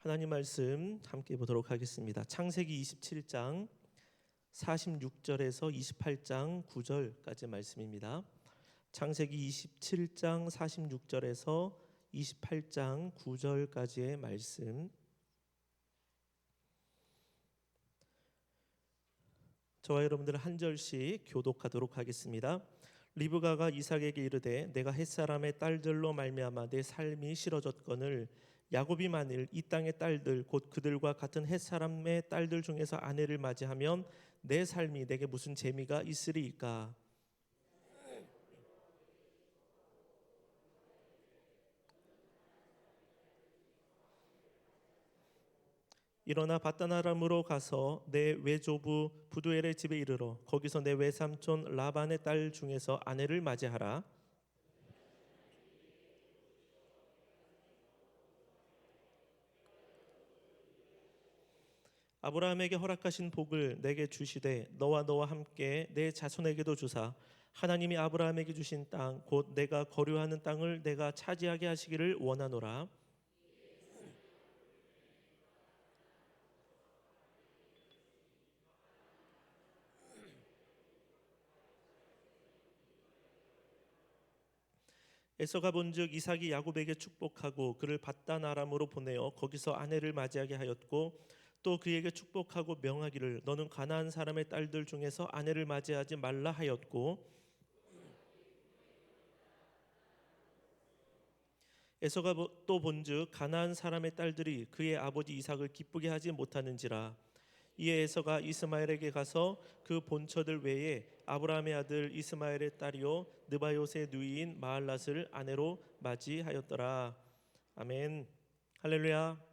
하나님 말씀 함께 보도록 하겠습니다. 창세기 27장 46절에서 28장 9절까지 말씀입니다. 창세기 27장 46절에서 28장 9절까지의 말씀. 저와 여러분들 한 절씩 교독하도록 하겠습니다. 리브가가 이삭에게 이르되 내가 햇사람의 딸들로 말미암아 내 삶이 싫어졌거늘 야곱이 만일 이 땅의 딸들 곧 그들과 같은 햇사람의 딸들 중에서 아내를 맞이하면 내 삶이 내게 무슨 재미가 있으리이까. 일어나 밧단아람으로 가서 내 외조부 부두엘의 집에 이르러 거기서 내 외삼촌 라반의 딸 중에서 아내를 맞이하라. 아브라함에게 허락하신 복을 내게 주시되 너와 함께 내 자손에게도 주사 하나님이 아브라함에게 주신 땅 곧 내가 거류하는 땅을 내가 차지하게 하시기를 원하노라. 에서가 본즉 이삭이 야곱에게 축복하고 그를 밧단 아람으로 보내어 거기서 아내를 맞이하게 하였고 또 그에게 축복하고 명하기를 너는 가나안 사람의 딸들 중에서 아내를 맞이하지 말라 하였고 에서가 또 본즉 가나안 사람의 딸들이 그의 아버지 이삭을 기쁘게 하지 못하는지라. 이에 에서가 이스마엘에게 가서 그 본처들 외에 아브라함의 아들 이스마엘의 딸이요 느바요스의 누이인 마할랏을 아내로 맞이하였더라. 아멘. 할렐루야.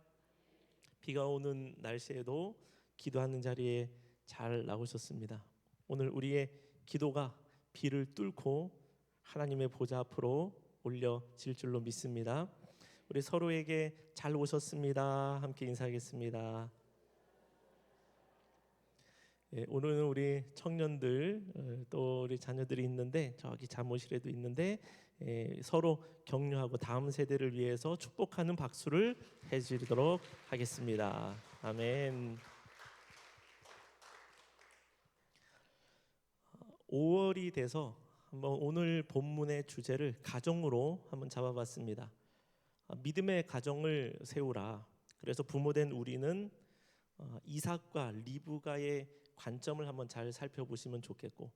비가 오는 날씨에도 기도하는 자리에 잘 나오셨습니다. 오늘 우리의 기도가 비를 뚫고 하나님의 보좌 앞으로 올려질 줄로 믿습니다. 우리 서로에게 잘 오셨습니다. 함께 인사하겠습니다. 오늘은 우리 청년들 또 우리 자녀들이 있는데 저기 잠옷실에도 있는데 서로 격려하고 다음 세대를 위해서 축복하는 박수를 해드리도록 하겠습니다. 아멘. 5월이 돼서 한번 오늘 본문의 주제를 가정으로 한번 잡아봤습니다. 믿음의 가정을 세우라. 그래서 부모된 우리는 이삭과 리브가의 관점을 한번 잘 살펴보시면 좋겠고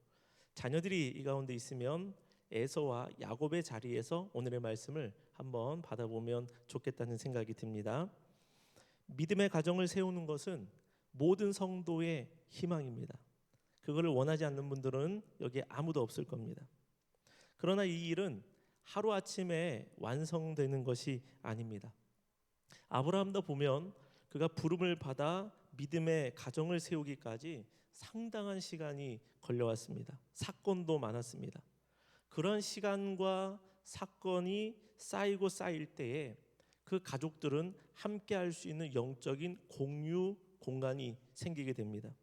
자녀들이 이 가운데 있으면 에서와 야곱의 자리에서 오늘의 말씀을 한번 받아보면 좋겠다는 생각이 듭니다. 믿음의 가정을 세우는 것은 모든 성도의 희망입니다. 그거를 원하지 않는 분들은 여기에 아무도 없을 겁니다. 그러나 이 일은 하루아침에 완성되는 것이 아닙니다. 아브라함도 보면 그가 부름을 받아 믿음의 가정을 세우기까지 상당한 시간이 걸려왔습니다. 사건도 많았습니다. 그런 시간과 사건이 쌓이고 쌓일 때에 그 가족들은 함께 할 수 있는 영적인 공유 공간이 생기게 됩니다.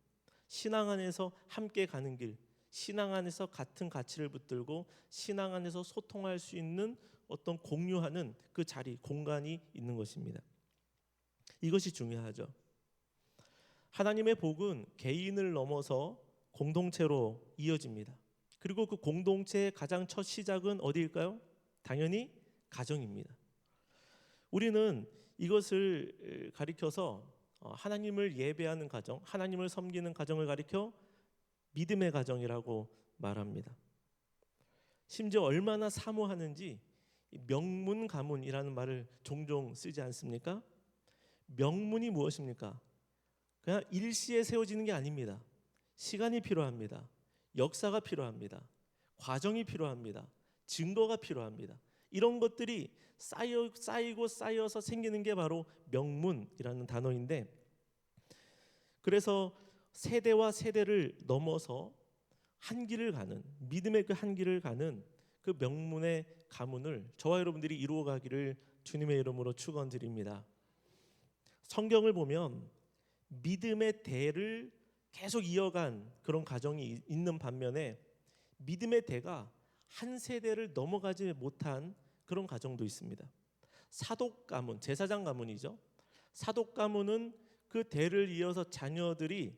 신앙 안에서 함께 가는 길, 신앙 안에서 같은 가치를 붙들고 신앙 안에서 소통할 수 있는 어떤 공유하는 그 자리, 공간이 있는 것입니다. 이것이 중요하죠. 하나님의 복은 개인을 넘어서 공동체로 이어집니다. 그리고 그 공동체의 가장 첫 시작은 어디일까요? 당연히 가정입니다. 우리는 이것을 가리켜서 하나님을 예배하는 가정, 하나님을 섬기는 가정을 가리켜 믿음의 가정이라고 말합니다. 심지어 얼마나 사모하는지 명문 가문이라는 말을 종종 쓰지 않습니까? 명문이 무엇입니까? 그냥 일시에 세워지는 게 아닙니다. 시간이 필요합니다. 역사가 필요합니다. 과정이 필요합니다. 증거가 필요합니다. 이런 것들이 쌓이고 쌓여서 생기는 게 바로 명문이라는 단어인데, 그래서 세대와 세대를 넘어서 한 길을 가는, 믿음의 그 한 길을 가는 그 명문의 가문을 저와 여러분들이 이루어가기를 주님의 이름으로 축원드립니다. 성경을 보면 믿음의 대를 계속 이어간 그런 가정이 있는 반면에 믿음의 대가 한 세대를 넘어가지 못한 그런 가정도 있습니다. 사독 가문, 제사장 가문이죠. 사독 가문은 그 대를 이어서 자녀들이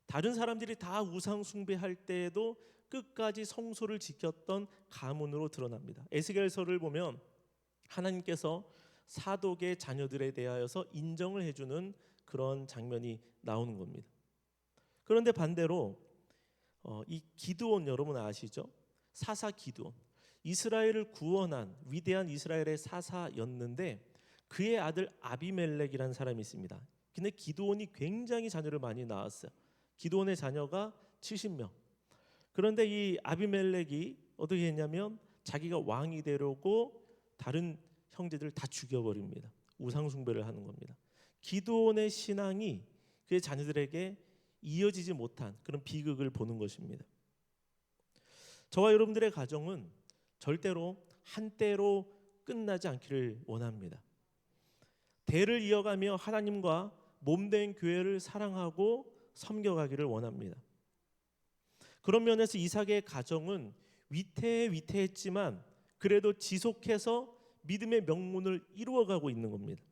다른 사람들이 다 우상 숭배할 때에도 끝까지 성소를 지켰던 가문으로 드러납니다. 에스겔서를 보면 하나님께서 사독의 자녀들에 대하여서 인정을 해주는 그런 장면이 나오는 겁니다. 그런데 반대로 이 기드온 여러분 아시죠? 사사 기드온, 이스라엘을 구원한 위대한 이스라엘의 사사였는데 그의 아들 아비멜렉이라는 사람이 있습니다. 근데 기드온이 굉장히 자녀를 많이 낳았어요. 기드온의 자녀가 70명. 그런데 이 아비멜렉이 어떻게 했냐면 자기가 왕이 되려고 다른 형제들을 다 죽여버립니다. 우상 숭배를 하는 겁니다. 기드온의 신앙이 그의 자녀들에게 이어지지 못한 그런 비극을 보는 것입니다. 저와 여러분들의 가정은 절대로 한때로 끝나지 않기를 원합니다. 대를 이어가며 하나님과 몸된 교회를 사랑하고 섬겨가기를 원합니다. 그런 면에서 이삭의 가정은 위태했지만 그래도 지속해서 믿음의 명문을 이루어가고 있는 겁니다.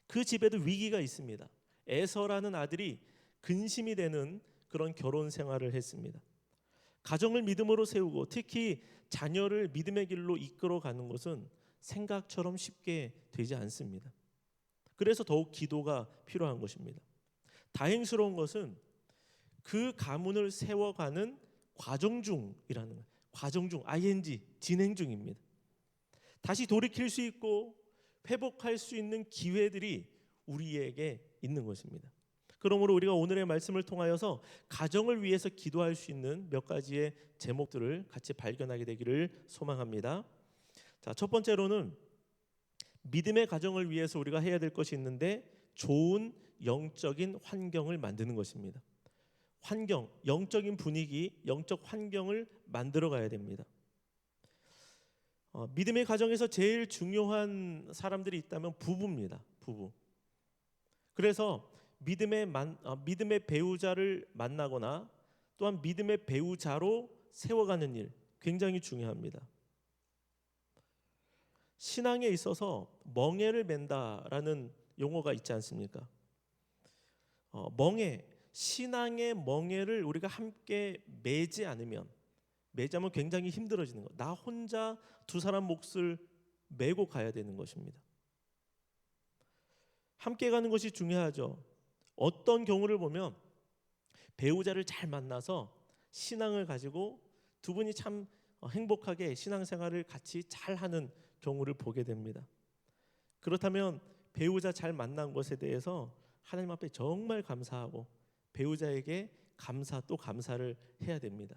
그 집에도 위기가 있습니다. 에서라는 아들이 근심이 되는 그런 결혼 생활을 했습니다. 가정을 믿음으로 세우고 특히 자녀를 믿음의 길로 이끌어가는 것은 생각처럼 쉽게 되지 않습니다. 그래서 더욱 기도가 필요한 것입니다. 다행스러운 것은 그 가문을 세워가는 과정 중이라는 거예요. 과정 중, ing, 진행 중입니다. 다시 돌이킬 수 있고 회복할 수 있는 기회들이 우리에게 있는 것입니다. 그러므로 우리가 오늘의 말씀을 통하여서 가정을 위해서 기도할 수 있는 몇 가지의 제목들을 같이 발견하게 되기를 소망합니다. 자, 첫 번째로는 믿음의 가정을 위해서 우리가 해야 될 것이 있는데 좋은 영적인 환경을 만드는 것입니다. 환경, 영적인 분위기, 영적 환경을 만들어 가야 됩니다. 믿음의 가정에서 제일 중요한 사람들이 있다면 부부입니다. 부부. 그래서 믿음의 배우자를 만나거나 또한 믿음의 배우자로 세워가는 일 굉장히 중요합니다. 신앙에 있어서 멍에를 맨다라는 용어가 있지 않습니까? 신앙의 멍에를 우리가 함께 매자면 굉장히 힘들어지는 것. 나 혼자 두 사람 몫을 메고 가야 되는 것입니다. 함께 가는 것이 중요하죠. 어떤 경우를 보면 배우자를 잘 만나서 신앙을 가지고 두 분이 참 행복하게 신앙생활을 같이 잘하는 경우를 보게 됩니다. 그렇다면 배우자 잘 만난 것에 대해서 하나님 앞에 정말 감사하고 배우자에게 또 감사를 해야 됩니다.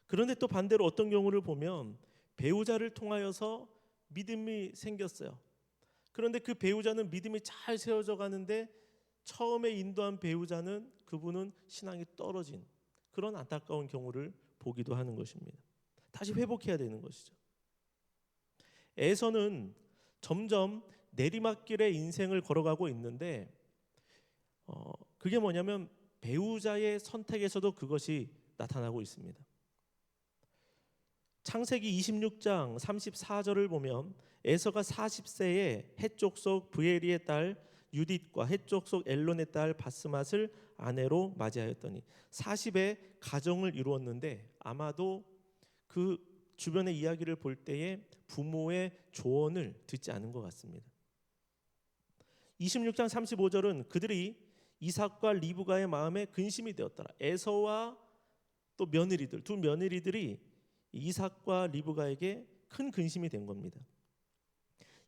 그런데 또 반대로 어떤 경우를 보면 배우자를 통하여서 믿음이 생겼어요. 그런데 그 배우자는 믿음이 잘 세워져 가는데 처음에 인도한 배우자는 그분은 신앙이 떨어진 그런 안타까운 경우를 보기도 하는 것입니다. 다시 회복해야 되는 것이죠. 에서는 점점 내리막길의 인생을 걸어가고 있는데 그게 뭐냐면 배우자의 선택에서도 그것이 나타나고 있습니다. 창세기 26장 34절을 보면 에서가 40세에 헷족 속 브에리의 딸 유딧과 헷족 속 엘론의 딸 바스맛을 아내로 맞이하였더니 40에 가정을 이루었는데 아마도 그 주변의 이야기를 볼 때에 부모의 조언을 듣지 않은 것 같습니다. 26장 35절은 그들이 이삭과 리브가의 마음에 근심이 되었더라. 에서와 또 두 며느리들이 이삭과 리브가에게 큰 근심이 된 겁니다.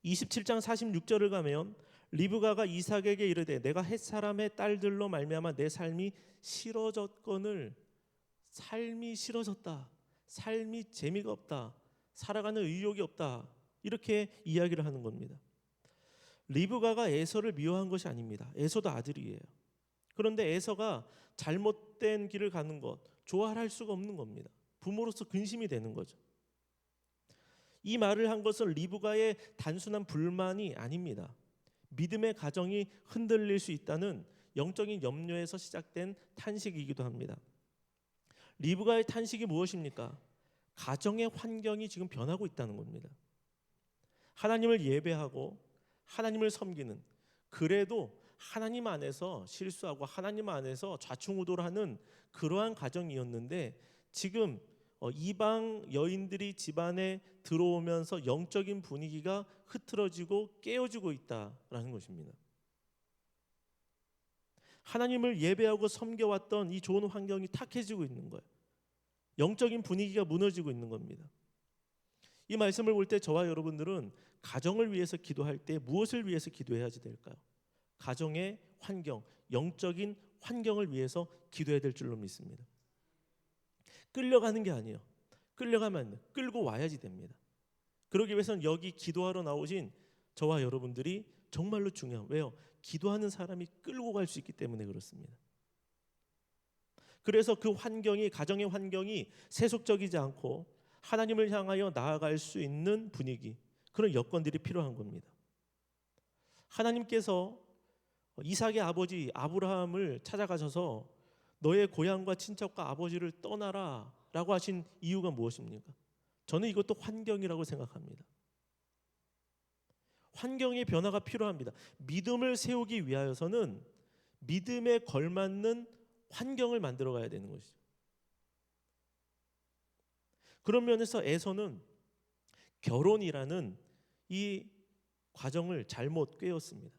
27장 46절을 가면 리브가가 이삭에게 이르되 내가 헷 사람의 딸들로 말미암아 내 삶이 싫어졌거늘 삶이 싫어졌다. 삶이 재미가 없다. 살아가는 의욕이 없다. 이렇게 이야기를 하는 겁니다. 리브가가 에서를 미워한 것이 아닙니다. 에서도 아들이에요. 그런데 에서가 잘못된 길을 가는 것 좋아할 수가 없는 겁니다. 부모로서 근심이 되는 거죠. 이 말을 한 것은 리브가의 단순한 불만이 아닙니다. 믿음의 가정이 흔들릴 수 있다는 영적인 염려에서 시작된 탄식이기도 합니다. 리브가의 탄식이 무엇입니까? 가정의 환경이 지금 변하고 있다는 겁니다. 하나님을 예배하고 하나님을 섬기는 그래도 하나님 안에서 실수하고 하나님 안에서 좌충우돌하는 그러한 가정이었는데 지금 이방 여인들이 집안에 들어오면서 영적인 분위기가 흐트러지고 깨어지고 있다라는 것입니다. 하나님을 예배하고 섬겨왔던 이 좋은 환경이 탁해지고 있는 거예요. 영적인 분위기가 무너지고 있는 겁니다. 이 말씀을 볼 때 저와 여러분들은 가정을 위해서 기도할 때 무엇을 위해서 기도해야 될까요? 가정의 환경, 영적인 환경을 위해서 기도해야 될 줄로 믿습니다. 끌려가는 게 아니에요. 끌려가면 안 돼요. 끌고 와야지 됩니다. 그러기 위해서는 여기 기도하러 나오신 저와 여러분들이 정말로 중요해요. 왜요? 기도하는 사람이 끌고 갈 수 있기 때문에 그렇습니다. 그래서 그 환경이, 가정의 환경이 세속적이지 않고 하나님을 향하여 나아갈 수 있는 분위기, 그런 여건들이 필요한 겁니다. 하나님께서 이삭의 아버지 아브라함을 찾아가셔서 너의 고향과 친척과 아버지를 떠나라 라고 하신 이유가 무엇입니까? 저는 이것도 환경이라고 생각합니다. 환경의 변화가 필요합니다. 믿음을 세우기 위하여서는 믿음에 걸맞는 환경을 만들어 가야 되는 것이죠. 그런 면에서 에서는 결혼이라는 이 과정을 잘못 꿰었습니다.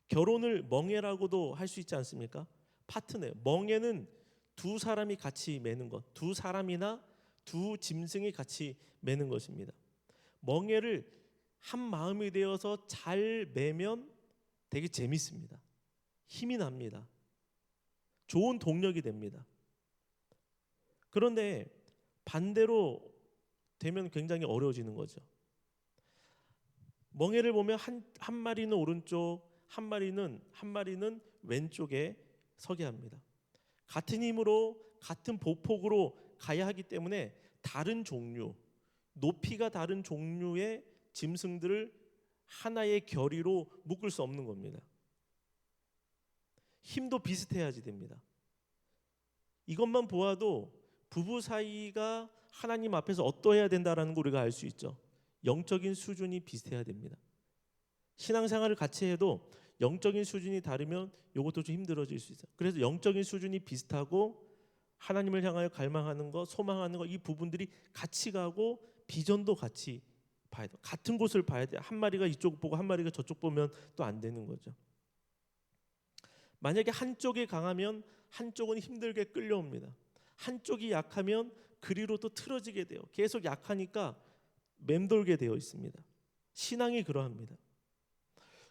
결혼을 멍해라고도 할 수 있지 않습니까? 파트너, 멍해는 두 사람이 같이 매는 것, 두 사람이나 두 짐승이 같이 매는 것입니다. 멍해를 한 마음이 되어서 잘 매면 되게 재밌습니다. 힘이 납니다. 좋은 동력이 됩니다. 그런데 반대로 되면 굉장히 어려워지는 거죠. 멍해를 보면 한 마리는 오른쪽, 한 마리는 왼쪽에 서게 합니다. 같은 힘으로 같은 보폭으로 가야 하기 때문에 다른 종류, 높이가 다른 종류의 짐승들을 하나의 결의로 묶을 수 없는 겁니다. 힘도 비슷해야지 됩니다. 이것만 보아도 부부 사이가 하나님 앞에서 어떠해야 된다라는 걸 우리가 알 수 있죠. 영적인 수준이 비슷해야 됩니다. 신앙생활을 같이 해도 영적인 수준이 다르면 이것도 좀 힘들어질 수 있어요. 그래서 영적인 수준이 비슷하고 하나님을 향하여 갈망하는 것, 소망하는 것, 이 부분들이 같이 가고 비전도 같이 봐야 돼요. 같은 곳을 봐야 돼요. 한 마리가 이쪽 보고 한 마리가 저쪽 보면 또 안 되는 거죠. 만약에 한쪽이 강하면 한쪽은 힘들게 끌려옵니다. 한쪽이 약하면 그리로 또 틀어지게 돼요. 계속 약하니까 맴돌게 되어 있습니다. 신앙이 그러합니다.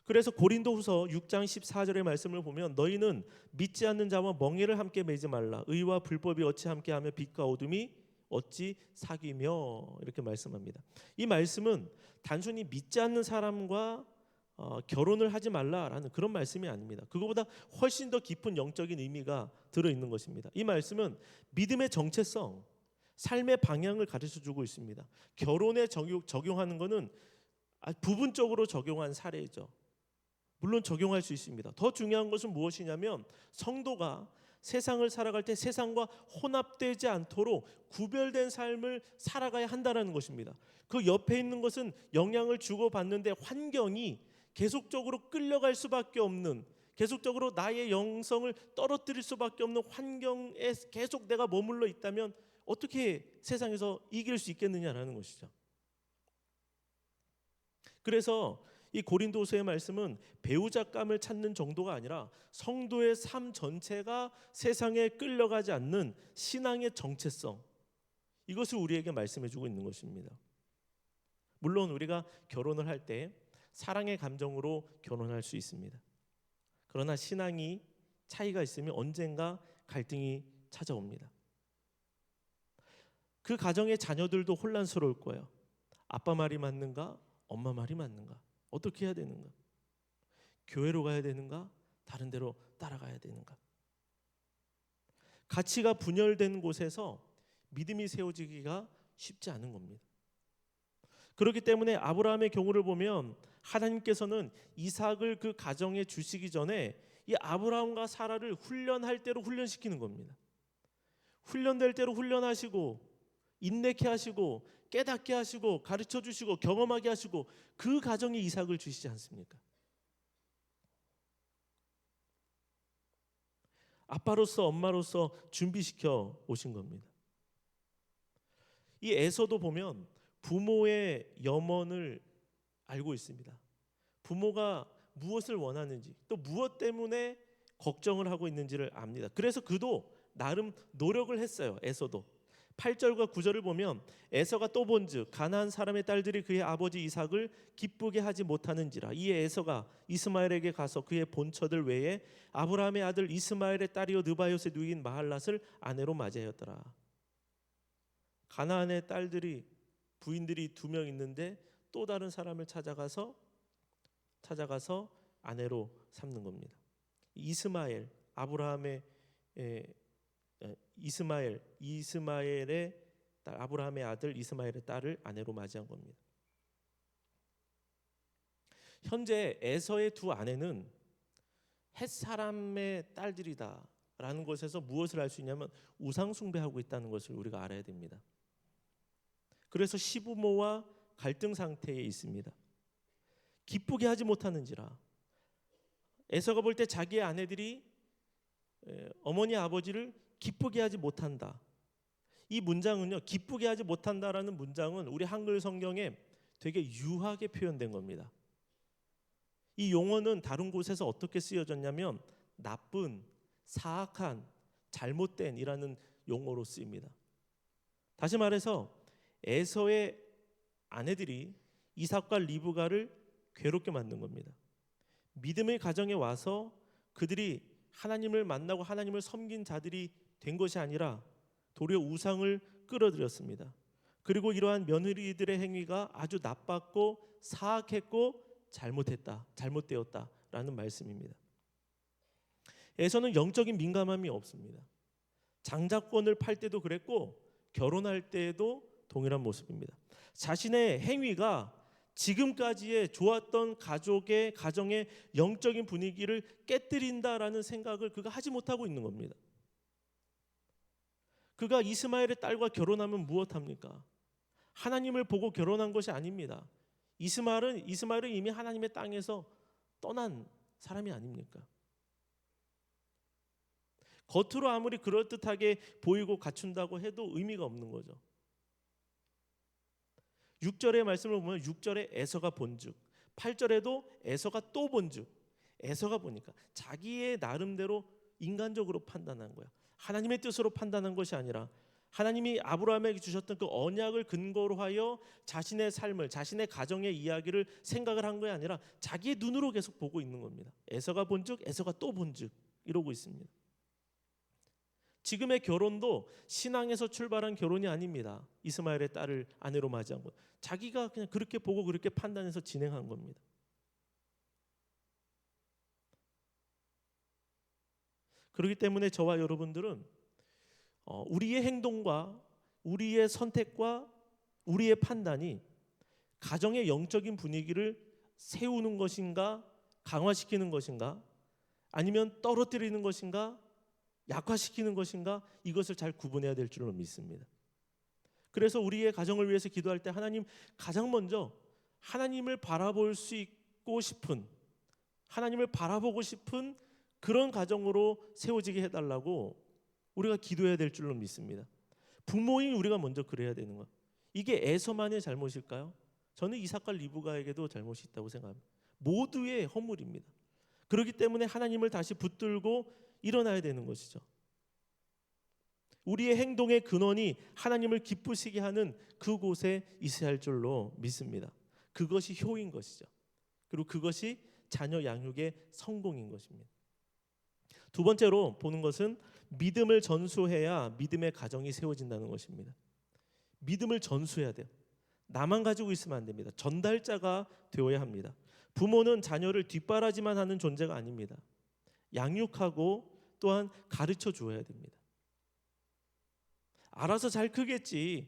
그래서 고린도후서 6장 14절의 말씀을 보면 너희는 믿지 않는 자와 멍에를 함께 매지 말라. 의와 불법이 어찌 함께하며 빛과 어둠이 어찌 사귀며, 이렇게 말씀합니다. 이 말씀은 단순히 믿지 않는 사람과 결혼을 하지 말라라는 그런 말씀이 아닙니다. 그거보다 훨씬 더 깊은 영적인 의미가 들어있는 것입니다. 이 말씀은 믿음의 정체성, 삶의 방향을 가르쳐주고 있습니다. 결혼에 적용하는 것은 부분적으로 적용한 사례죠. 물론 적용할 수 있습니다. 더 중요한 것은 무엇이냐면 성도가 세상을 살아갈 때 세상과 혼합되지 않도록 구별된 삶을 살아가야 한다는 것입니다. 그 옆에 있는 것은 영향을 주고받는데 환경이 계속적으로 끌려갈 수밖에 없는, 계속적으로 나의 영성을 떨어뜨릴 수밖에 없는 환경에 계속 내가 머물러 있다면 어떻게 세상에서 이길 수 있겠느냐라는 것이죠. 그래서 이 고린도서의 말씀은 배우자감을 찾는 정도가 아니라 성도의 삶 전체가 세상에 끌려가지 않는 신앙의 정체성, 이것을 우리에게 말씀해주고 있는 것입니다. 물론 우리가 결혼을 할 때 사랑의 감정으로 결혼할 수 있습니다. 그러나 신앙이 차이가 있으면 언젠가 갈등이 찾아옵니다. 그 가정의 자녀들도 혼란스러울 거예요. 아빠 말이 맞는가? 엄마 말이 맞는가? 어떻게 해야 되는가? 교회로 가야 되는가? 다른 데로 따라가야 되는가? 가치가 분열된 곳에서 믿음이 세워지기가 쉽지 않은 겁니다. 그렇기 때문에 아브라함의 경우를 보면 하나님께서는 이삭을 그 가정에 주시기 전에 이 아브라함과 사라를 훈련할 대로 훈련시키는 겁니다. 훈련될 대로 훈련하시고 인내케 하시고 깨닫게 하시고 가르쳐 주시고 경험하게 하시고 그 가정에 이삭을 주시지 않습니까? 아빠로서 엄마로서 준비시켜 오신 겁니다. 이 에서도 보면 부모의 염원을 알고 있습니다. 부모가 무엇을 원하는지, 또 무엇 때문에 걱정을 하고 있는지를 압니다. 그래서 그도 나름 노력을 했어요. 에서도 8절과 9절을 보면 에서가 또 본즉 가나안 사람의 딸들이 그의 아버지 이삭을 기쁘게 하지 못하는지라. 이에 에서가 이스마엘에게 가서 그의 본처들 외에 아브라함의 아들 이스마엘의 딸이요 느바요스의 누이인 마할랏을 아내로 맞이하였더라. 가나안의 딸들이 부인들이 2명 있는데 또 다른 사람을 찾아가서 아내로 삼는 겁니다. 이스마엘, 아브라함의 이스마엘의 딸, 아브라함의 아들 이스마엘의 딸을 아내로 맞이한 겁니다. 현재 에서의 2 아내는 헷 사람의 딸들이다라는 것에서 무엇을 알 수 있냐면 우상 숭배하고 있다는 것을 우리가 알아야 됩니다. 그래서 시부모와 갈등 상태에 있습니다. 기쁘게 하지 못하는지라. 에서가 볼 때 자기의 아내들이 어머니 아버지를 기쁘게 하지 못한다. 이 문장은요, 기쁘게 하지 못한다라는 문장은 우리 한글 성경에 되게 유하게 표현된 겁니다. 이 용어는 다른 곳에서 어떻게 쓰여졌냐면 나쁜, 사악한, 잘못된이라는 용어로 쓰입니다. 다시 말해서 에서의 아내들이 이삭과 리브가를 괴롭게 만든 겁니다. 믿음의 가정에 와서 그들이 하나님을 만나고 하나님을 섬긴 자들이 된 것이 아니라 도리어 우상을 끌어들였습니다. 그리고 이러한 며느리들의 행위가 아주 나빴고 사악했고 잘못되었다라는 말씀입니다. 에서는 영적인 민감함이 없습니다. 장자권을 팔 때도 그랬고 결혼할 때에도 동일한 모습입니다. 자신의 행위가 지금까지의 좋았던 가정의 영적인 분위기를 깨뜨린다라는 생각을 그가 하지 못하고 있는 겁니다. 그가 이스마엘의 딸과 결혼하면 무엇합니까? 하나님을 보고 결혼한 것이 아닙니다. 이스마엘은 이미 하나님의 땅에서 떠난 사람이 아닙니까? 겉으로 아무리 그럴듯하게 보이고 갖춘다고 해도 의미가 없는 거죠. 6절의 말씀을 보면 6절에 에서가 본즉, 8절에도 에서가 또 본즉. 에서가 보니까 자기의 나름대로 인간적으로 판단한 거야. 하나님의 뜻으로 판단한 것이 아니라 하나님이 아브라함에게 주셨던 그 언약을 근거로 하여 자신의 삶을, 자신의 가정의 이야기를 생각을 한 것이 아니라 자기의 눈으로 계속 보고 있는 겁니다. 에서가 본즉, 에서가 또 본즉 이러고 있습니다. 지금의 결혼도 신앙에서 출발한 결혼이 아닙니다. 이스마엘의 딸을 아내로 맞이한 것. 자기가 그냥 그렇게 보고 그렇게 판단해서 진행한 겁니다. 그렇기 때문에 저와 여러분들은 우리의 행동과 우리의 선택과 우리의 판단이 가정의 영적인 분위기를 세우는 것인가, 강화시키는 것인가, 아니면 떨어뜨리는 것인가, 약화시키는 것인가, 이것을 잘 구분해야 될 줄로 믿습니다. 그래서 우리의 가정을 위해서 기도할 때 하나님, 가장 먼저 하나님을 바라볼 수 있고 싶은, 하나님을 바라보고 싶은 그런 가정으로 세워지게 해달라고 우리가 기도해야 될 줄로 믿습니다. 부모인 우리가 먼저 그래야 되는 거예요. 이게 에서만의 잘못일까요? 저는 이삭과 리브가에게도 잘못이 있다고 생각합니다. 모두의 허물입니다. 그렇기 때문에 하나님을 다시 붙들고 일어나야 되는 것이죠. 우리의 행동의 근원이 하나님을 기쁘시게 하는 그곳에 있어야 할 줄로 믿습니다. 그것이 효인 것이죠. 그리고 그것이 자녀 양육의 성공인 것입니다. 2번째로 보는 것은 믿음을 전수해야 믿음의 가정이 세워진다는 것입니다. 믿음을 전수해야 돼요. 나만 가지고 있으면 안 됩니다. 전달자가 되어야 합니다. 부모는 자녀를 뒷바라지만 하는 존재가 아닙니다. 양육하고 또한 가르쳐 주어야 됩니다. 알아서 잘 크겠지,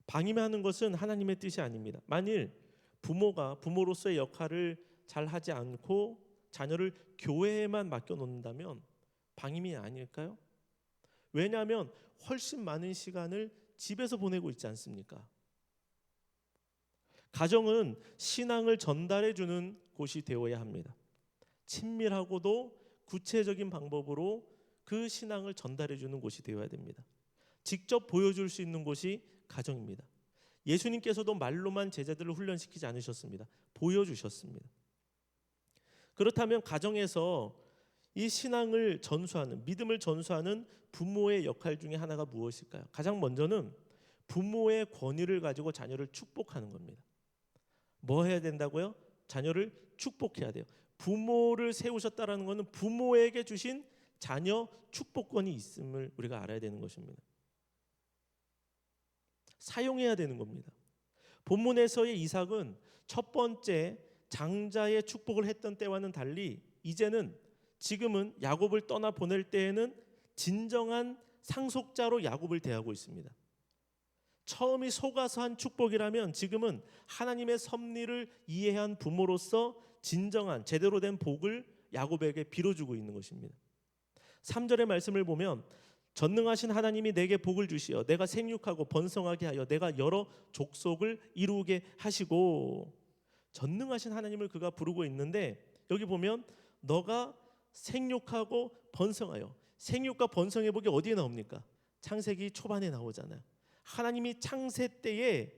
방임하는 것은 하나님의 뜻이 아닙니다. 만일 부모가 부모로서의 역할을 잘 하지 않고 자녀를 교회에만 맡겨놓는다면 방임이 아닐까요? 왜냐하면 훨씬 많은 시간을 집에서 보내고 있지 않습니까? 가정은 신앙을 전달해주는 곳이 되어야 합니다. 친밀하고도 구체적인 방법으로 그 신앙을 전달해 주는 곳이 되어야 됩니다. 직접 보여줄 수 있는 곳이 가정입니다. 예수님께서도 말로만 제자들을 훈련시키지 않으셨습니다. 보여주셨습니다. 그렇다면 가정에서 이 신앙을 전수하는, 믿음을 전수하는 부모의 역할 중에 하나가 무엇일까요? 가장 먼저는 부모의 권위를 가지고 자녀를 축복하는 겁니다. 뭐 해야 된다고요? 자녀를 축복해야 돼요. 부모를 세우셨다는 것은 부모에게 주신 자녀 축복권이 있음을 우리가 알아야 되는 것입니다. 사용해야 되는 겁니다. 본문에서의 이삭은 첫 번째 장자의 축복을 했던 때와는 달리 지금은 야곱을 떠나 보낼 때에는 진정한 상속자로 야곱을 대하고 있습니다. 처음이 속아서 한 축복이라면 지금은 하나님의 섭리를 이해한 부모로서 진정한 제대로 된 복을 야곱에게 빌어주고 있는 것입니다. 3절의 말씀을 보면 전능하신 하나님이 내게 복을 주시어 내가 생육하고 번성하게 하여 내가 여러 족속을 이루게 하시고, 전능하신 하나님을 그가 부르고 있는데 여기 보면 너가 생육하고 번성하여, 생육과 번성의 복이 어디에 나옵니까? 창세기 초반에 나오잖아요. 하나님이 창세 때에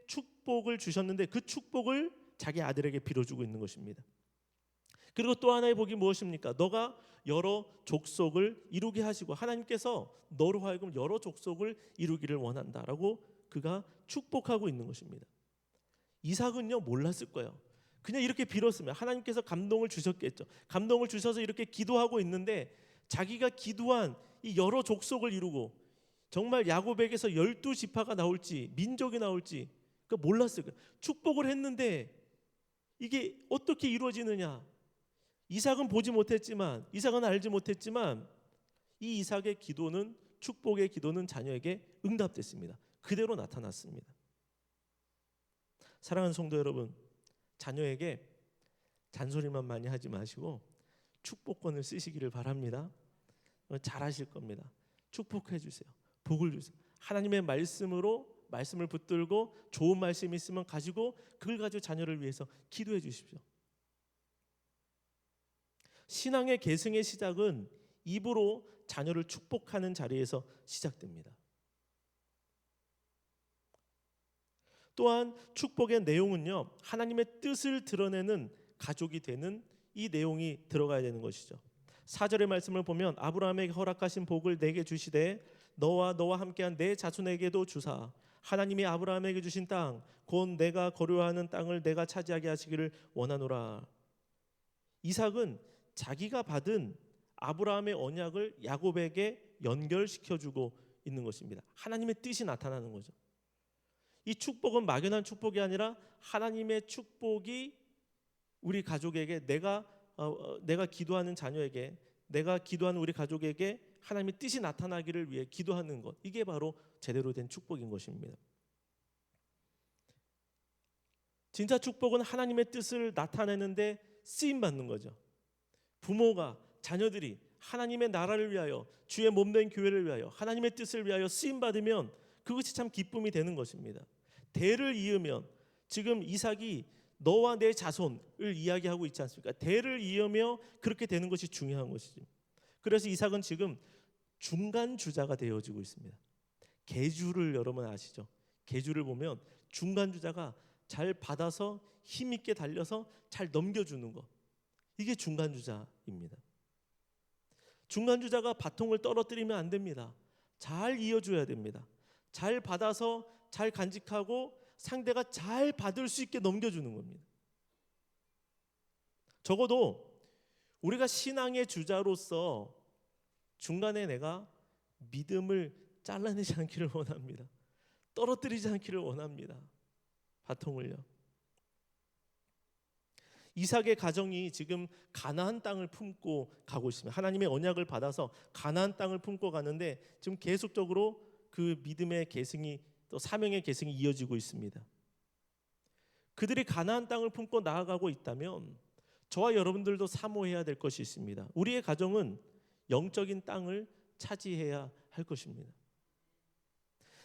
축복을 주셨는데 그 축복을 자기 아들에게 빌어주고 있는 것입니다. 그리고 또 하나의 복이 무엇입니까? 너가 여러 족속을 이루게 하시고, 하나님께서 너로 하여금 여러 족속을 이루기를 원한다라고 그가 축복하고 있는 것입니다. 이삭은요 몰랐을 거예요. 그냥 이렇게 빌었으면 하나님께서 감동을 주셨겠죠. 감동을 주셔서 이렇게 기도하고 있는데 자기가 기도한 이 여러 족속을 이루고 정말 야곱에게서 12지파가 나올지 민족이 나올지 몰랐을 거예요. 축복을 했는데 이게 어떻게 이루어지느냐, 이삭은 보지 못했지만, 이삭은 알지 못했지만 이 이삭의 기도는, 축복의 기도는 자녀에게 응답됐습니다. 그대로 나타났습니다. 사랑하는 성도 여러분, 자녀에게 잔소리만 많이 하지 마시고 축복권을 쓰시기를 바랍니다. 잘하실 겁니다. 축복해 주세요. 복을 주세요. 하나님의 말씀을 붙들고 좋은 말씀이 있으면 가지고 그걸 가지고 자녀를 위해서 기도해 주십시오. 신앙의 계승의 시작은 입으로 자녀를 축복하는 자리에서 시작됩니다. 또한 축복의 내용은요, 하나님의 뜻을 드러내는 가족이 되는 이 내용이 들어가야 되는 것이죠. 4절의 말씀을 보면 아브라함에게 허락하신 복을 내게 주시되 너와 함께한 내 자손에게도 주사 하나님이 아브라함에게 주신 땅 곧 내가 거류하는 땅을 내가 차지하게 하시기를 원하노라. 이삭은 자기가 받은 아브라함의 언약을 야곱에게 연결시켜주고 있는 것입니다. 하나님의 뜻이 나타나는 거죠. 이 축복은 막연한 축복이 아니라 하나님의 축복이 우리 가족에게, 내가 기도하는 자녀에게, 내가 기도하는 우리 가족에게 하나님의 뜻이 나타나기를 위해 기도하는 것, 이게 바로 제대로 된 축복인 것입니다. 진짜 축복은 하나님의 뜻을 나타내는데 쓰임받는 거죠. 부모가, 자녀들이 하나님의 나라를 위하여, 주의 몸된 교회를 위하여, 하나님의 뜻을 위하여 쓰임받으면 그것이 참 기쁨이 되는 것입니다. 대를 이으면, 지금 이삭이 너와 내 자손을 이야기하고 있지 않습니까? 대를 이으며 그렇게 되는 것이 중요한 것이죠. 그래서 이삭은 지금 중간 주자가 되어지고 있습니다. 계주를 여러분 아시죠? 계주를 보면 중간 주자가 잘 받아서 힘있게 달려서 잘 넘겨주는 것, 이게 중간 주자입니다. 중간 주자가 바통을 떨어뜨리면 안 됩니다. 잘 이어줘야 됩니다. 잘 받아서 잘 간직하고 상대가 잘 받을 수 있게 넘겨주는 겁니다. 적어도 우리가 신앙의 주자로서 중간에 내가 믿음을 잘라내지 않기를 원합니다. 떨어뜨리지 않기를 원합니다. 바통을요. 이삭의 가정이 지금 가나안 땅을 품고 가고 있습니다. 하나님의 언약을 받아서 가나안 땅을 품고 가는데 지금 계속적으로 그 믿음의 계승이, 또 사명의 계승이 이어지고 있습니다. 그들이 가나안 땅을 품고 나아가고 있다면 저와 여러분들도 사모해야 될 것이 있습니다. 우리의 가정은 영적인 땅을 차지해야 할 것입니다.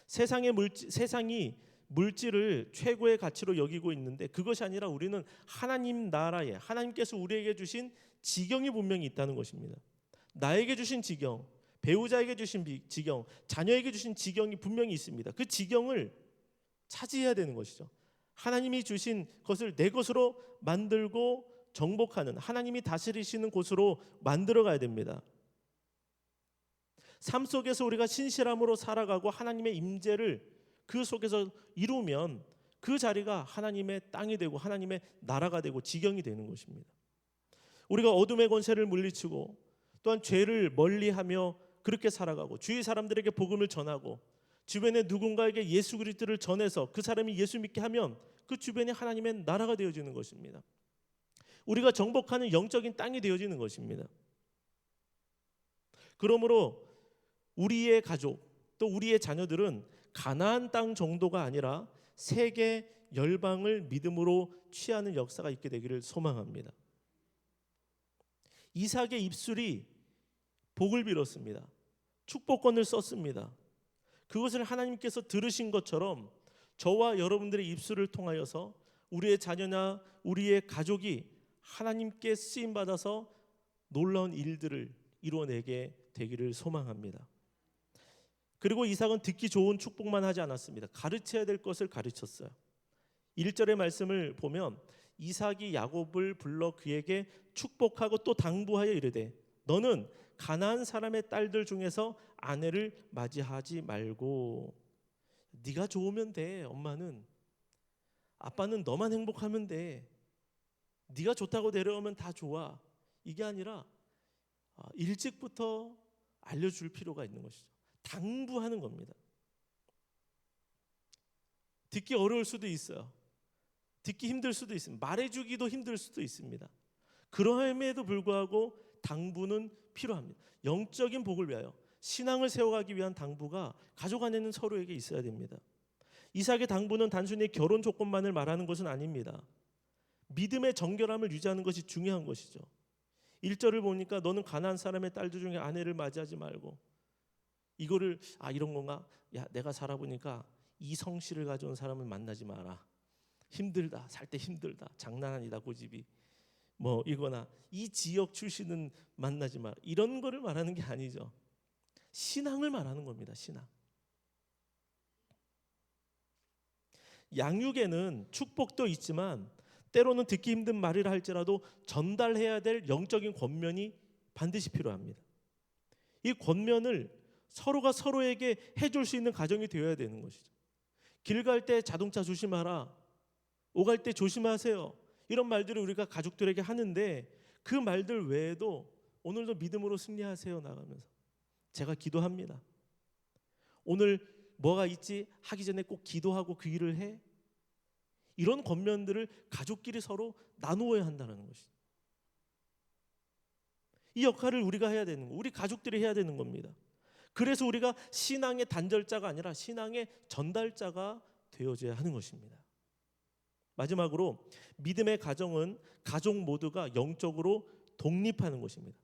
세상이 물질을 최고의 가치로 여기고 있는데 그것이 아니라 우리는 하나님 나라에, 하나님께서 우리에게 주신 지경이 분명히 있다는 것입니다. 나에게 주신 지경, 배우자에게 주신 지경, 자녀에게 주신 지경이 분명히 있습니다. 그 지경을 차지해야 되는 것이죠. 하나님이 주신 것을 내 것으로 만들고 정복하는, 하나님이 다스리시는 곳으로 만들어 가야 됩니다. 삶 속에서 우리가 신실함으로 살아가고 하나님의 임재를 그 속에서 이루면 그 자리가 하나님의 땅이 되고 하나님의 나라가 되고 지경이 되는 것입니다. 우리가 어둠의 권세를 물리치고 또한 죄를 멀리하며 그렇게 살아가고 주위 사람들에게 복음을 전하고 주변에 누군가에게 예수 그리스도를 전해서 그 사람이 예수 믿게 하면 그 주변에 하나님의 나라가 되어지는 것입니다. 우리가 정복하는 영적인 땅이 되어지는 것입니다. 그러므로 우리의 가족 또 우리의 자녀들은 가나안 땅 정도가 아니라 세계 열방을 믿음으로 취하는 역사가 있게 되기를 소망합니다. 이삭의 입술이 복을 빌었습니다. 축복권을 썼습니다. 그것을 하나님께서 들으신 것처럼 저와 여러분들의 입술을 통하여서 우리의 자녀나 우리의 가족이 하나님께 쓰임 받아서 놀라운 일들을 이루어내게 되기를 소망합니다. 그리고 이삭은 듣기 좋은 축복만 하지 않았습니다. 가르쳐야 될 것을 가르쳤어요. 1절의 말씀을 보면 이삭이 야곱을 불러 그에게 축복하고 또 당부하여 이르되 너는 가나안 사람의 딸들 중에서 아내를 맞이하지 말고 네가 좋으면 돼. 엄마는 아빠는 너만 행복하면 돼. 네가 좋다고 데려오면 다 좋아. 이게 아니라 일찍부터 알려줄 필요가 있는 것이죠. 당부하는 겁니다. 듣기 어려울 수도 있어요. 듣기 힘들 수도 있습니다. 말해주기도 힘들 수도 있습니다. 그럼에도 불구하고 당부는 필요합니다. 영적인 복을 위하여 신앙을 세워가기 위한 당부가 가족 안에는 서로에게 있어야 됩니다. 이삭의 당부는 단순히 결혼 조건만을 말하는 것은 아닙니다. 믿음의 정결함을 유지하는 것이 중요한 것이죠. 1절을 보니까 너는 가나안 사람의 딸들 중에 아내를 맞이하지 말고 이거를 이런 건가? 야, 내가 살아보니까 이성씨를 가져온 사람을 만나지 마라. 힘들다. 살 때 힘들다. 장난 아니다. 고집이. 뭐 이거나 이 지역 출신은 만나지 마라. 이런 거를 말하는 게 아니죠. 신앙을 말하는 겁니다. 신앙. 양육에는 축복도 있지만 때로는 듣기 힘든 말이라 할지라도 전달해야 될 영적인 권면이 반드시 필요합니다. 이 권면을 서로가 서로에게 해줄 수 있는 가정이 되어야 되는 것이죠. 길 갈 때 자동차 조심하라. 오갈 때 조심하세요. 이런 말들을 우리가 가족들에게 하는데 그 말들 외에도 오늘도 믿음으로 승리하세요 나가면서 제가 기도합니다. 오늘 뭐가 있지 하기 전에 꼭 기도하고 그 일을 해. 이런 권면들을 가족끼리 서로 나누어야 한다는 것이죠. 이 역할을 우리가 해야 되는 거, 우리 가족들이 해야 되는 겁니다. 그래서 우리가 신앙의 단절자가 아니라 신앙의 전달자가 되어져야 하는 것입니다. 마지막으로 믿음의 가정은 가족 모두가 영적으로 독립하는 것입니다.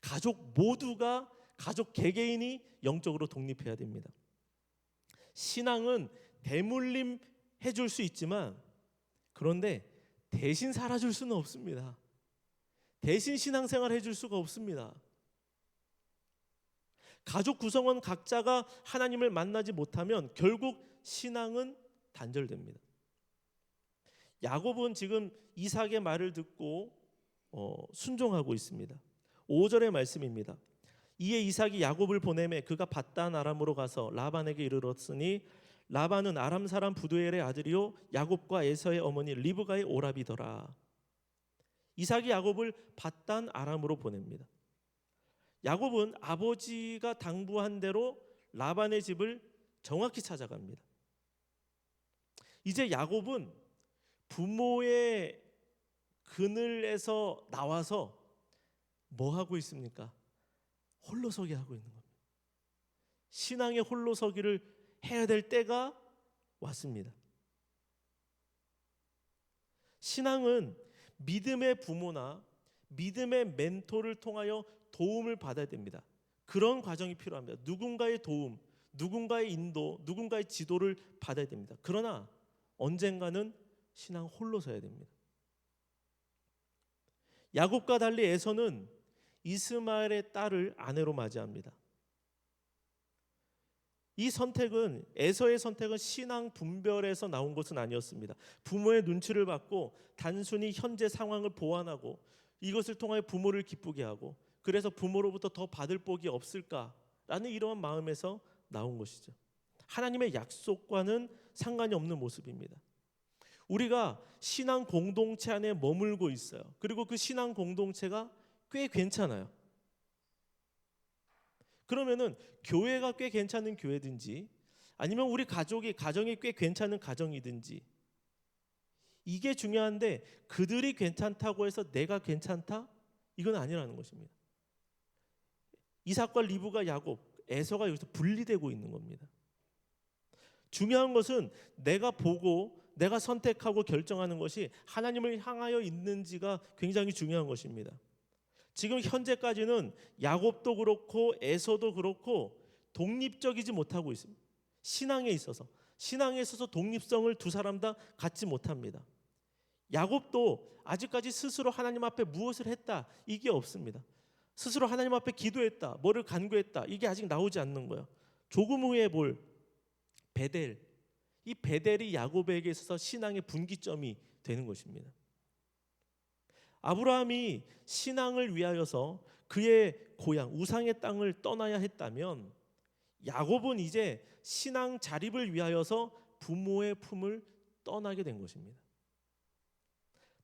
가족 모두가 가족 개개인이 영적으로 독립해야 됩니다. 신앙은 대물림 해줄 수 있지만 그런데 대신 살아줄 수는 없습니다. 대신 신앙생활 해줄 수가 없습니다. 가족 구성원 각자가 하나님을 만나지 못하면 결국 신앙은 단절됩니다. 야곱은 지금 이삭의 말을 듣고 순종하고 있습니다. 5절의 말씀입니다. 이에 이삭이 야곱을 보내매 그가 밧단 아람으로 가서 라반에게 이르렀으니 라반은 아람 사람 부두엘의 아들이요 야곱과 에서의 어머니 리브가의 오라비더라. 이삭이 야곱을 밧단 아람으로 보냅니다. 야곱은 아버지가 당부한 대로 라반의 집을 정확히 찾아갑니다. 이제 야곱은 부모의 그늘에서 나와서 뭐 하고 있습니까? 홀로서기 하고 있는 겁니다. 신앙의 홀로서기를 해야 될 때가 왔습니다. 신앙은 믿음의 부모나 믿음의 멘토를 통하여 도움을 받아야 됩니다. 그런 과정이 필요합니다. 누군가의 도움, 누군가의 인도, 누군가의 지도를 받아야 됩니다. 그러나 언젠가는 신앙 홀로 서야 됩니다. 야곱과 달리 에서는 이스마엘의 딸을 아내로 맞이합니다. 이 선택은, 에서의 선택은 신앙 분별에서 나온 것은 아니었습니다. 부모의 눈치를 받고 단순히 현재 상황을 보완하고 이것을 통하여 부모를 기쁘게 하고, 그래서 부모로부터 더 받을 복이 없을까라는 이러한 마음에서 나온 것이죠. 하나님의 약속과는 상관이 없는 모습입니다. 우리가 신앙 공동체 안에 머물고 있어요. 그리고 그 신앙 공동체가 꽤 괜찮아요. 그러면은 교회가 꽤 괜찮은 교회든지, 아니면 우리 가정이 꽤 괜찮은 가정이든지, 이게 중요한데 그들이 괜찮다고 해서 내가 괜찮다? 이건 아니라는 것입니다. 이삭과 리브가 야곱, 에서가 여기서 분리되고 있는 겁니다. 중요한 것은 내가 보고 내가 선택하고 결정하는 것이 하나님을 향하여 있는지가 굉장히 중요한 것입니다. 지금 현재까지는 야곱도 그렇고 에서도 그렇고 독립적이지 못하고 있습니다. 신앙에 있어서 독립성을 두 사람 다 갖지 못합니다. 야곱도 아직까지 스스로 하나님 앞에 무엇을 했다, 이게 없습니다. 스스로 하나님 앞에 기도했다, 뭐를 간구했다, 이게 아직 나오지 않는 거예요. 조금 후에 볼 베델, 이 베델이 야곱에게 있어서 신앙의 분기점이 되는 것입니다. 아브라함이 신앙을 위하여서 그의 고향 우상의 땅을 떠나야 했다면, 야곱은 이제 신앙 자립을 위하여서 부모의 품을 떠나게 된 것입니다.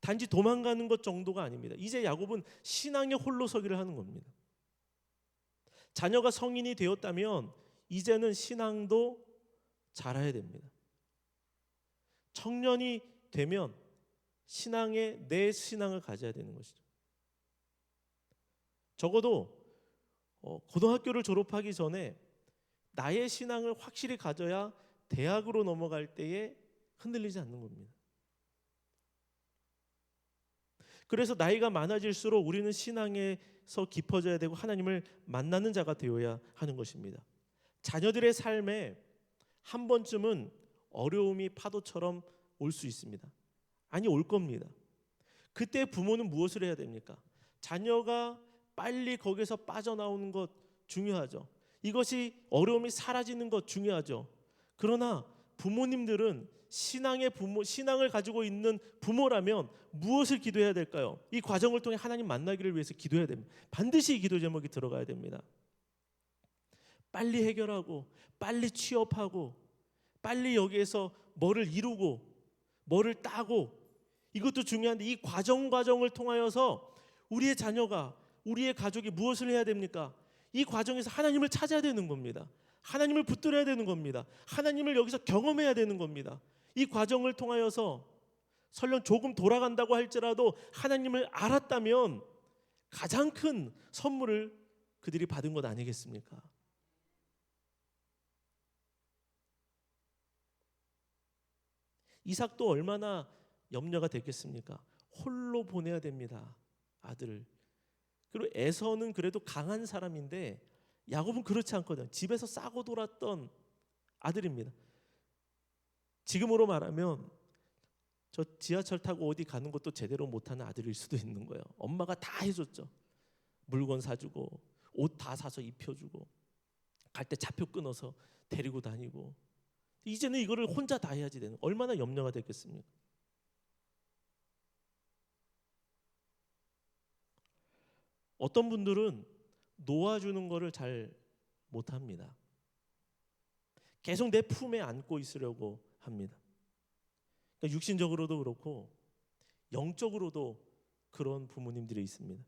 단지 도망가는 것 정도가 아닙니다. 이제 야곱은 신앙의 홀로서기를 하는 겁니다. 자녀가 성인이 되었다면 이제는 신앙도 자라야 됩니다. 청년이 되면 내 신앙을 가져야 되는 것이죠. 적어도 고등학교를 졸업하기 전에 나의 신앙을 확실히 가져야 대학으로 넘어갈 때에 흔들리지 않는 겁니다. 그래서 나이가 많아질수록 우리는 신앙에서 깊어져야 되고 하나님을 만나는 자가 되어야 하는 것입니다. 자녀들의 삶에 한 번쯤은 어려움이 파도처럼 올 수 있습니다. 아니, 올 겁니다. 그때 부모는 무엇을 해야 됩니까? 자녀가 빨리 거기서 빠져나오는 것 중요하죠. 이것이 어려움이 사라지는 것 중요하죠. 그러나 부모님들은 신앙을 가지고 있는 부모라면 무엇을 기도해야 될까요? 이 과정을 통해 하나님 만나기를 위해서 기도해야 됩니다. 반드시 이 기도 제목이 들어가야 됩니다. 빨리 해결하고 빨리 취업하고 빨리 여기에서 뭐를 이루고 뭐를 따고, 이것도 중요한데 이 과정을 통하여서 우리의 자녀가, 우리의 가족이 무엇을 해야 됩니까? 이 과정에서 하나님을 찾아야 되는 겁니다. 하나님을 붙들어야 되는 겁니다. 하나님을 여기서 경험해야 되는 겁니다. 이 과정을 통하여서 설령 조금 돌아간다고 할지라도 하나님을 알았다면 가장 큰 선물을 그들이 받은 것 아니겠습니까? 이삭도 얼마나 염려가 됐겠습니까? 홀로 보내야 됩니다, 아들을. 그리고 에서는 그래도 강한 사람인데 야곱은 그렇지 않거든요. 집에서 싸고 돌았던 아들입니다. 지금으로 말하면 저 지하철 타고 어디 가는 것도 제대로 못하는 아들일 수도 있는 거예요. 엄마가 다 해줬죠. 물건 사주고 옷 다 사서 입혀주고 갈 때 차표 끊어서 데리고 다니고, 이제는 이거를 혼자 다 해야지 되는, 얼마나 염려가 됐겠습니까? 어떤 분들은 놓아주는 거를 잘 못합니다. 계속 내 품에 안고 있으려고 합니다. 그러니까 육신적으로도 그렇고 영적으로도 그런 부모님들이 있습니다.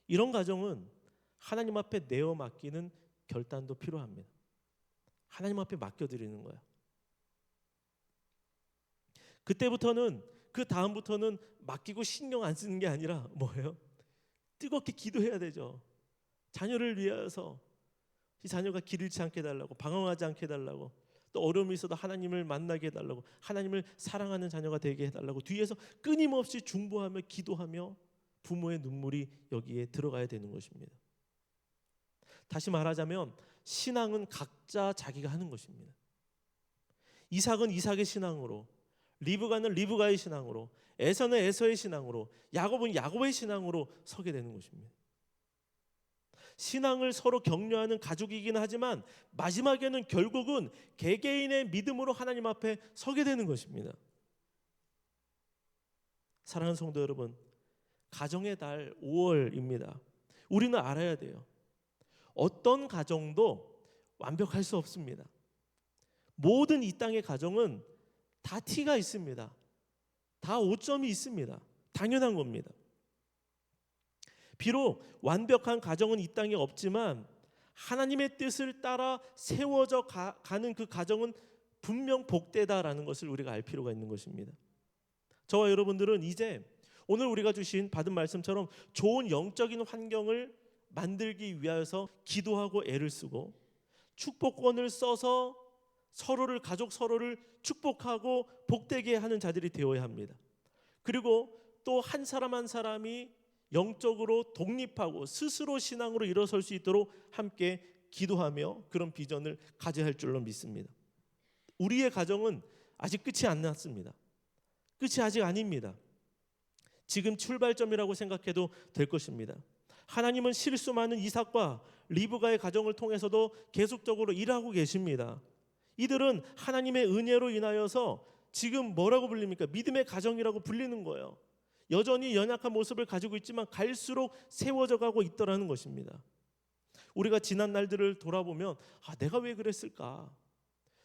이런 가정은 하나님 앞에 내어 맡기는 결단도 필요합니다. 하나님 앞에 맡겨드리는 거예요. 그때부터는, 그 다음부터는 맡기고 신경 안 쓰는 게 아니라 뭐예요? 뜨겁게 기도해야 되죠. 자녀를 위하여서 이 자녀가 길 잃지 않게 해달라고, 방황하지 않게 해달라고, 또 어려움이 있어도 하나님을 만나게 해달라고, 하나님을 사랑하는 자녀가 되게 해달라고 뒤에서 끊임없이 중보하며 기도하며 부모의 눈물이 여기에 들어가야 되는 것입니다. 다시 말하자면 신앙은 각자 자기가 하는 것입니다. 이삭은 이삭의 신앙으로, 리브가는 리브가의 신앙으로, 에서는 에서의 신앙으로, 야곱은 야곱의 신앙으로 서게 되는 것입니다. 신앙을 서로 격려하는 가족이긴 하지만 마지막에는 결국은 개개인의 믿음으로 하나님 앞에 서게 되는 것입니다. 사랑하는 성도 여러분, 가정의 달 5월입니다. 우리는 알아야 돼요. 어떤 가정도 완벽할 수 없습니다. 모든 이 땅의 가정은 다 티가 있습니다. 다 오점이 있습니다. 당연한 겁니다. 비록 완벽한 가정은 이 땅에 없지만 하나님의 뜻을 따라 세워져 가는 그 가정은 분명 복되다라는 것을 우리가 알 필요가 있는 것입니다. 저와 여러분들은 이제 오늘 우리가 받은 말씀처럼 좋은 영적인 환경을 만들기 위하여서 기도하고 애를 쓰고 축복권을 써서 가족 서로를 축복하고 복되게 하는 자들이 되어야 합니다. 그리고 또 한 사람 한 사람이 영적으로 독립하고 스스로 신앙으로 일어설 수 있도록 함께 기도하며 그런 비전을 가져야 할 줄로 믿습니다. 우리의 가정은 아직 끝이 안 났습니다. 끝이 아직 아닙니다. 지금 출발점이라고 생각해도 될 것입니다. 하나님은 실수 많은 이삭과 리브가의 가정을 통해서도 계속적으로 일하고 계십니다. 이들은 하나님의 은혜로 인하여서 지금 뭐라고 불립니까? 믿음의 가정이라고 불리는 거예요. 여전히 연약한 모습을 가지고 있지만 갈수록 세워져 가고 있더라는 것입니다. 우리가 지난 날들을 돌아보면 내가 왜 그랬을까?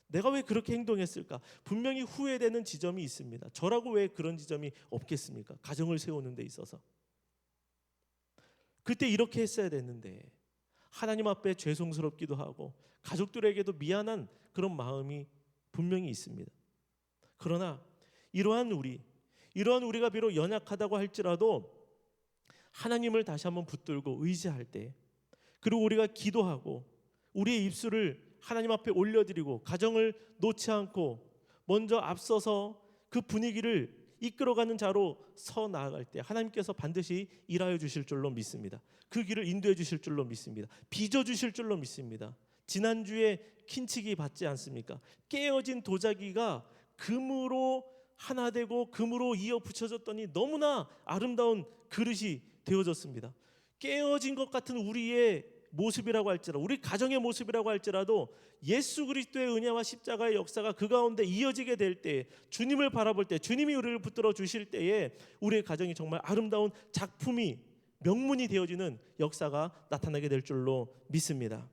내가 왜 그렇게 행동했을까? 분명히 후회되는 지점이 있습니다. 저라고 왜 그런 지점이 없겠습니까? 가정을 세우는 데 있어서. 그때 이렇게 했어야 됐는데 하나님 앞에 죄송스럽기도 하고 가족들에게도 미안한 그런 마음이 분명히 있습니다. 그러나 이러한 우리가 비록 연약하다고 할지라도 하나님을 다시 한번 붙들고 의지할 때, 그리고 우리가 기도하고 우리의 입술을 하나님 앞에 올려드리고 가정을 놓지 않고 먼저 앞서서 그 분위기를 이끌어가는 자로 서 나아갈 때 하나님께서 반드시 일하여 주실 줄로 믿습니다. 그 길을 인도해 주실 줄로 믿습니다. 빚어 주실 줄로 믿습니다. 지난주에 킨치기 받지 않습니까? 깨어진 도자기가 금으로 하나 되고 금으로 이어 붙여졌더니 너무나 아름다운 그릇이 되어졌습니다. 깨어진 것 같은 우리의 모습이라고 할지라도, 우리 가정의 모습이라고 할지라도 예수 그리스도의 은혜와 십자가의 역사가 그 가운데 이어지게 될 때, 주님을 바라볼 때, 주님이 우리를 붙들어 주실 때에 우리의 가정이 정말 아름다운 작품이, 명문이 되어지는 역사가 나타나게 될 줄로 믿습니다.